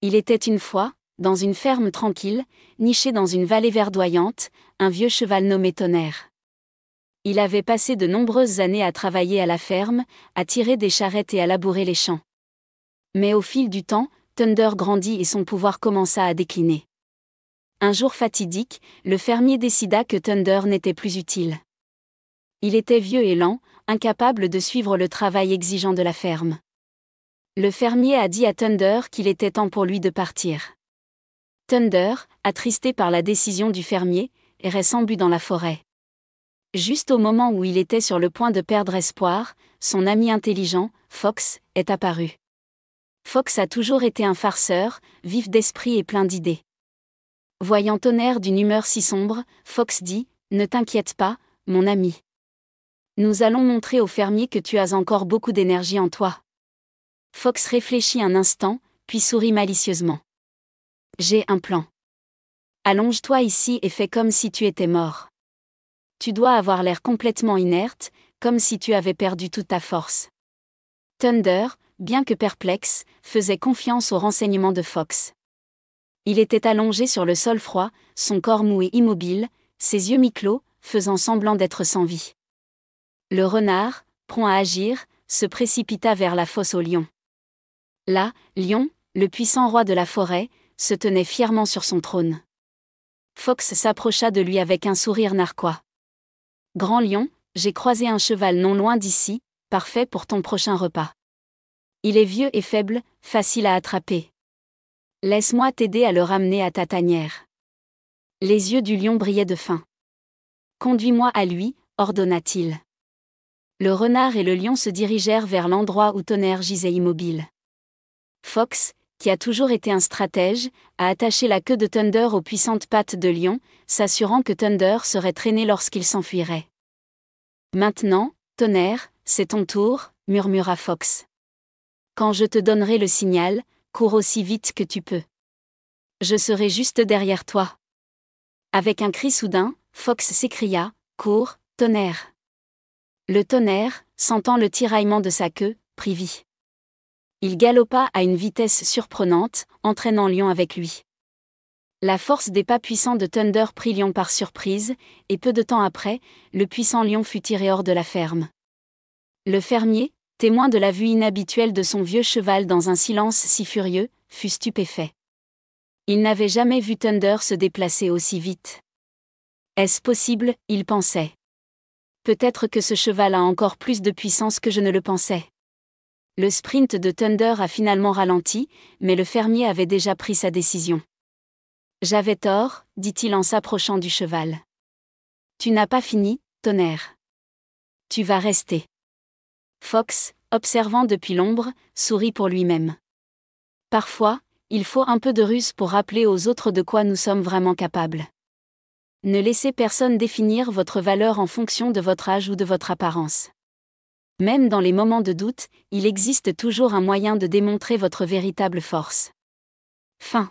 Il était une fois, dans une ferme tranquille, nichée dans une vallée verdoyante, un vieux cheval nommé Tonnerre. Il avait passé de nombreuses années à travailler à la ferme, à tirer des charrettes et à labourer les champs. Mais au fil du temps, Thunder grandit et son pouvoir commença à décliner. Un jour fatidique, le fermier décida que Thunder n'était plus utile. Il était vieux et lent, incapable de suivre le travail exigeant de la ferme. Le fermier a dit à Thunder qu'il était temps pour lui de partir. Thunder, attristé par la décision du fermier, errait sans but dans la forêt. Juste au moment où il était sur le point de perdre espoir, son ami intelligent, Fox, est apparu. Fox a toujours été un farceur, vif d'esprit et plein d'idées. Voyant Tonnerre d'une humeur si sombre, Fox dit « Ne t'inquiète pas, mon ami. Nous allons montrer au fermier que tu as encore beaucoup d'énergie en toi. » Fox réfléchit un instant, puis sourit malicieusement. « J'ai un plan. Allonge-toi ici et fais comme si tu étais mort. Tu dois avoir l'air complètement inerte, comme si tu avais perdu toute ta force. » Thunder, bien que perplexe, faisait confiance aux renseignements de Fox. Il était allongé sur le sol froid, son corps mou et immobile, ses yeux mi-clos, faisant semblant d'être sans vie. Le renard, prompt à agir, se précipita vers la fosse au lion. Là, Lion, le puissant roi de la forêt, se tenait fièrement sur son trône. Fox s'approcha de lui avec un sourire narquois. « Grand lion, j'ai croisé un cheval non loin d'ici, parfait pour ton prochain repas. Il est vieux et faible, facile à attraper. Laisse-moi t'aider à le ramener à ta tanière. » Les yeux du lion brillaient de faim. « Conduis-moi à lui, » ordonna-t-il. Le renard et le lion se dirigèrent vers l'endroit où Tonnerre gisait immobile. Fox, qui a toujours été un stratège, a attaché la queue de Thunder aux puissantes pattes de lion, s'assurant que Thunder serait traîné lorsqu'il s'enfuirait. « Maintenant, Tonnerre, c'est ton tour, » murmura Fox. « Quand je te donnerai le signal, cours aussi vite que tu peux. Je serai juste derrière toi. » Avec un cri soudain, Fox s'écria « Cours, Tonnerre !» Le Tonnerre, sentant le tiraillement de sa queue, prit vie. Il galopa à une vitesse surprenante, entraînant Lion avec lui. La force des pas puissants de Thunder prit Lion par surprise, et peu de temps après, le puissant Lion fut tiré hors de la ferme. Le fermier, témoin de la vue inhabituelle de son vieux cheval dans un silence si furieux, fut stupéfait. Il n'avait jamais vu Thunder se déplacer aussi vite. Est-ce possible, il pensait. Peut-être que ce cheval a encore plus de puissance que je ne le pensais. Le sprint de Thunder a finalement ralenti, mais le fermier avait déjà pris sa décision. « J'avais tort, » dit-il en s'approchant du cheval. « Tu n'as pas fini, Tonnerre. Tu vas rester. » Fox, observant depuis l'ombre, sourit pour lui-même. Parfois, il faut un peu de ruse pour rappeler aux autres de quoi nous sommes vraiment capables. Ne laissez personne définir votre valeur en fonction de votre âge ou de votre apparence. Même dans les moments de doute, il existe toujours un moyen de démontrer votre véritable force. Fin.